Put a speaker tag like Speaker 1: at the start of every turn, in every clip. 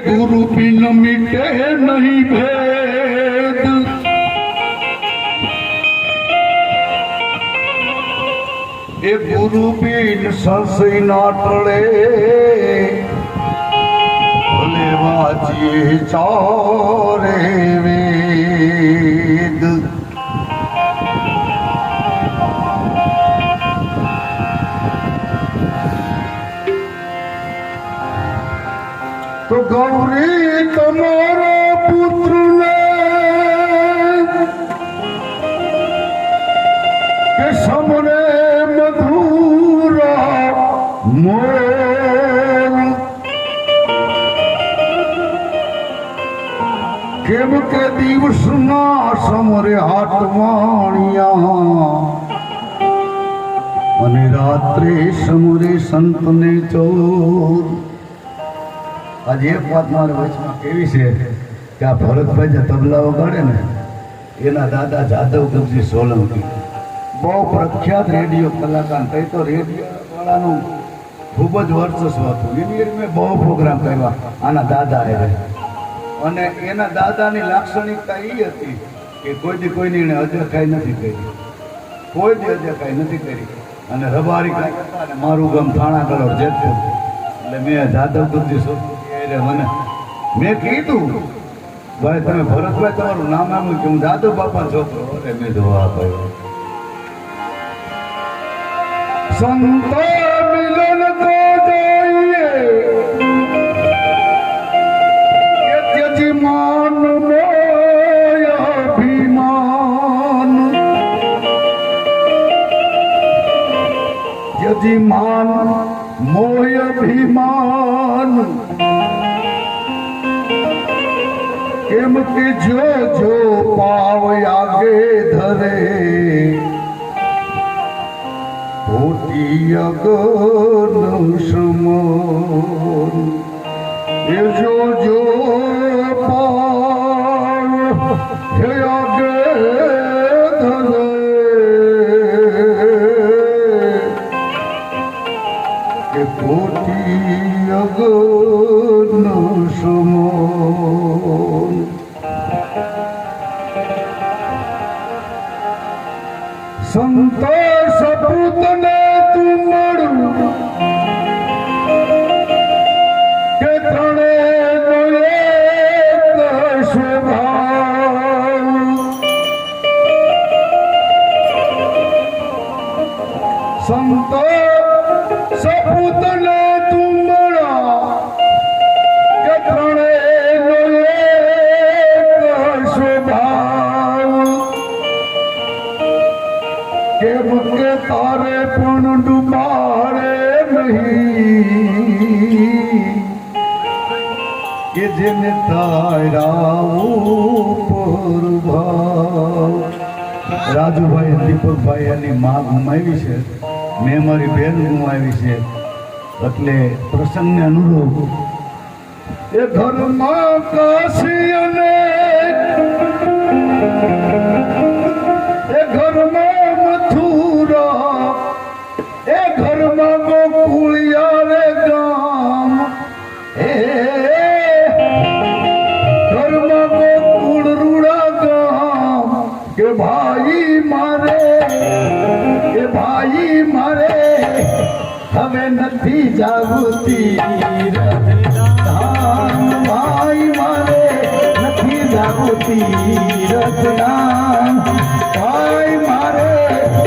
Speaker 1: गुरु बिन मिटे नहीं भेद, ए गुरु बिन संशय ना टळे, भले वाजिए चारे वेद। तो गौरी तुम्हारा पुत्र ने के सामने मधुरा मोर, केम के दिवस ना समरे हाटवाणिया, અને રાત્રે સમરે સંત ને ચોર। आज एक बात मारे वचमा केवी छे कि आ भरतभाई जे तबला वगाड़े ने एना दादा जादव गंजी सोलंकी बहु प्रख्यात रेडियो कलाकार कई तो रेडियो वाळानुं खूब ज वर्चस्व हतुं। एनी में बहु प्रोग्राम कर्या आना दादा आवे अने एना दादानी लाक्षणिकता ई हती कि कोईनी एणे अजखाई नथी करी, कोई दी अजखाई नथी करी अने रबारी करता अने मारुं गाम थाणागढ़ जेतपुर એટલે મેં જાદવ ગંજી સોલંકી મને મેં કીધું ભાઈ તમે ભરતભાઈ તમારું નામ આવ્યું કે હું દાદુ બાપા છોકરો અરે મેં દુઆ ભાઈ સંત મિલન તો જોઈએ કે ત્યજી માન મોય અભિમાન, ત્યજી માન મોય અભિમાન, केम के जो जो पाव आगे धरे, होती अगन समोन। ये जो जो पाव आगे धरे, के होती अगन समोन। संतोष सपूत ने तू मरू के तणे नो एक स्वभाव, संतोष सपूत ने तू मरा के तणे नो एक स्वभाव, केम के तारे पण डुबाड़े नहीं, के जेने तारा ऊपर भाव। રાજુભાઈ દીપકભાઈ એની માં ગુમાવી છે, મેં મારી બેન ગુમાવી છે, એટલે પ્રસંગને અનુરૂપ એ ઘરમાં કાશી અને એ ઘરમાં મથુરા, એ ઘરમાં ગોકુળિયા રે ગામ, એ ઘરમાં ગોકુળ રૂડા ગામ, કે ભાઈ મારે, કે ભાઈ મારે હવે નથી જાગૃતિ રતનામ, ભાઈ મારે નથી જાગૃતિ રતનામ, ભાઈ મારે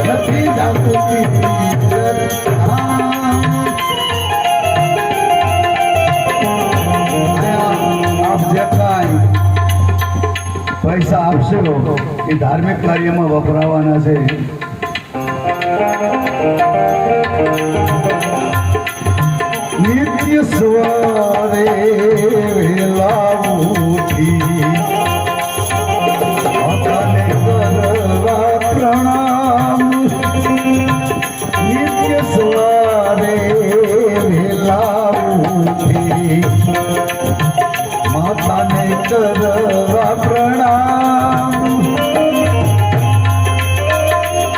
Speaker 1: નથી જાગૃતિ રતનામ। આપ જે કાંઈ પૈસા આપશો એ ધાર્મિક કાર્યમાં વપરાવાના છે। નિત્ય સવારે વહેલા ઉઠી માતાને કરવા પ્રણામ, નિત્ય સવારે વહેલા ઉઠી માતાને કરવા પ્રણામ,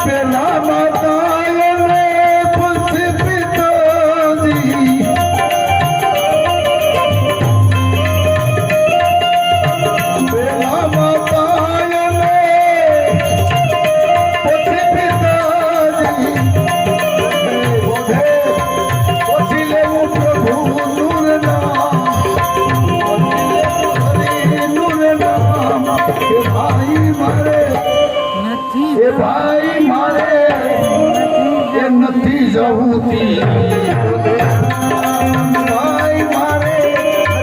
Speaker 1: પેલા માતા જાવુતી ભાઈ મારે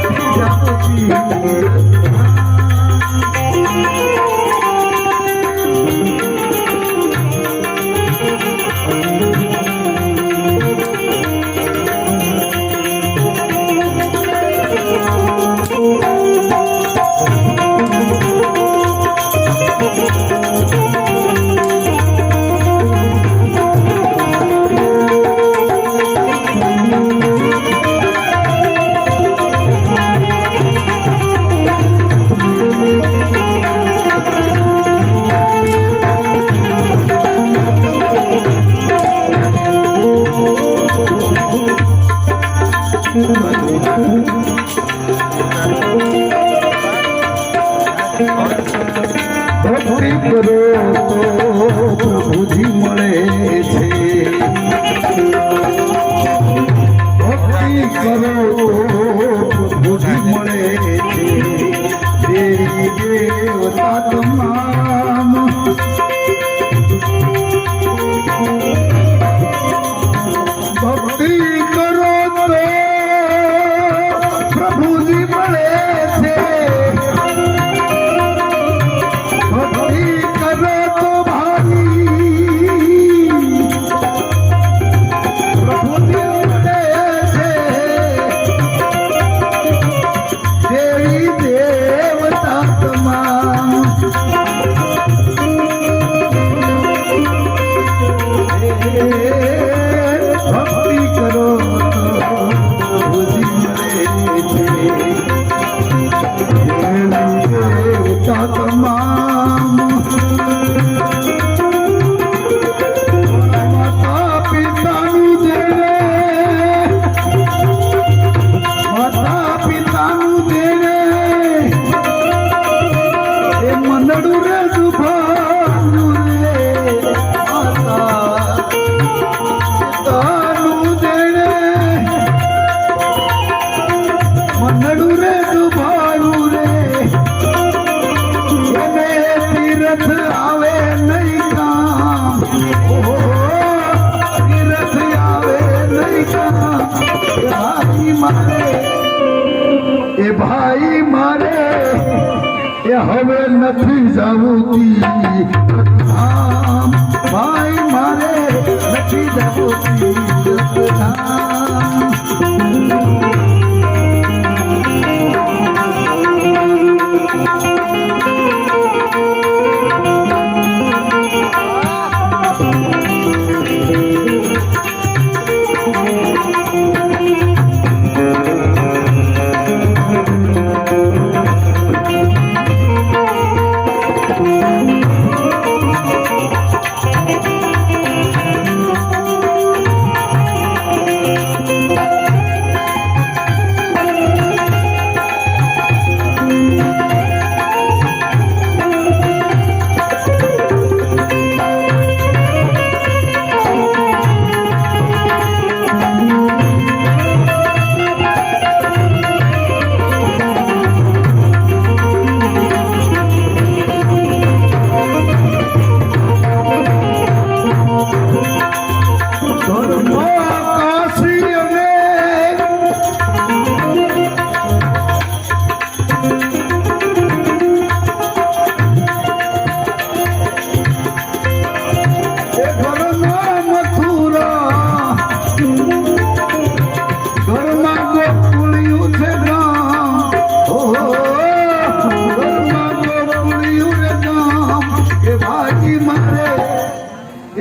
Speaker 1: નથી જાવુતી ભક્તિ કરો તો પ્રભુજી મળે છે ભક્તિ કરો તો પ્રભુજી મળે છે દેવી દેવતા તમામ ભક્તિ કરો તો પ્રભુજી મળે છે એ ભાઈ મારે એ હવે નથી જાવુતી ભાઈ મારે નથી જાવુતી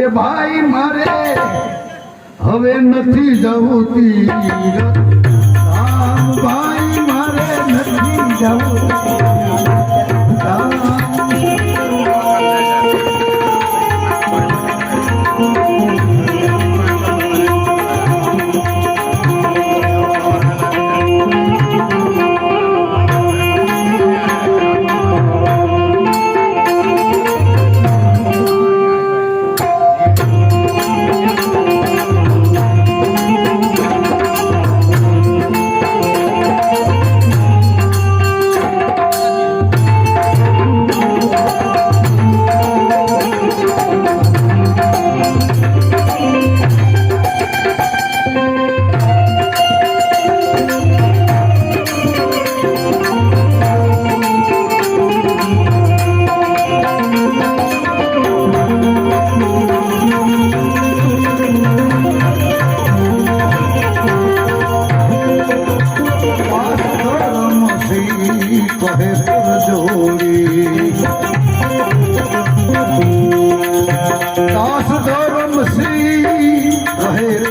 Speaker 1: ભાઈ મારે હવે નથી જાવુતી ભાઈ મારે નથી જાવુતી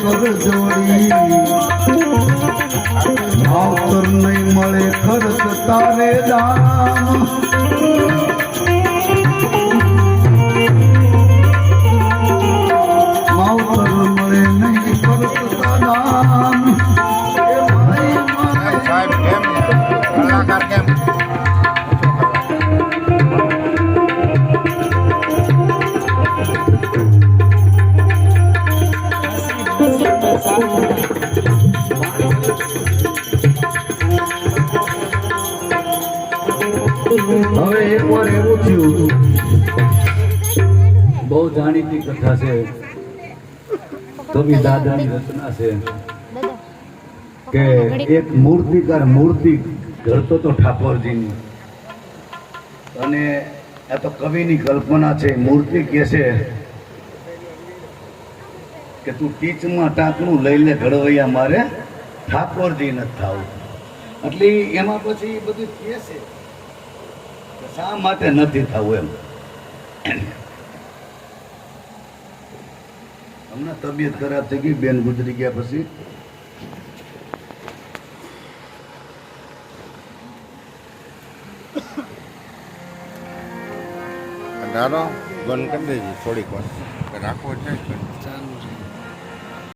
Speaker 1: કર જોડી માવતર નહીં મળે ખર્ચ તારે દાન માવતર મળે નહીં ખર્ચ દાન
Speaker 2: સાહેબ કેમ કલાકાર કેમ
Speaker 1: હવે એકવાર એવું થયું બહુ જાણીતી કથા છે કવિ દાદાની રચના છે કે એક મૂર્તિકાર મૂર્તિ ઘડતો તો ઠાકોરજીની અને આ તો કવિની કલ્પના છે મૂર્તિ કહે છે કે તું ટીચમાં ટાંકણું લઈ લે ઘડવૈયા મારે ઠાકોરજી નથી થવું એટલે એમાં પછી બધું કહે છે કે શા માટે નથી થવું એમ હમણાં તબિયત ખરાબ થઈ ગઈ બેન ગુજરી ગયા પછી
Speaker 2: નાનો બંધ કરી દેજે થોડીક વાર રાખવો છે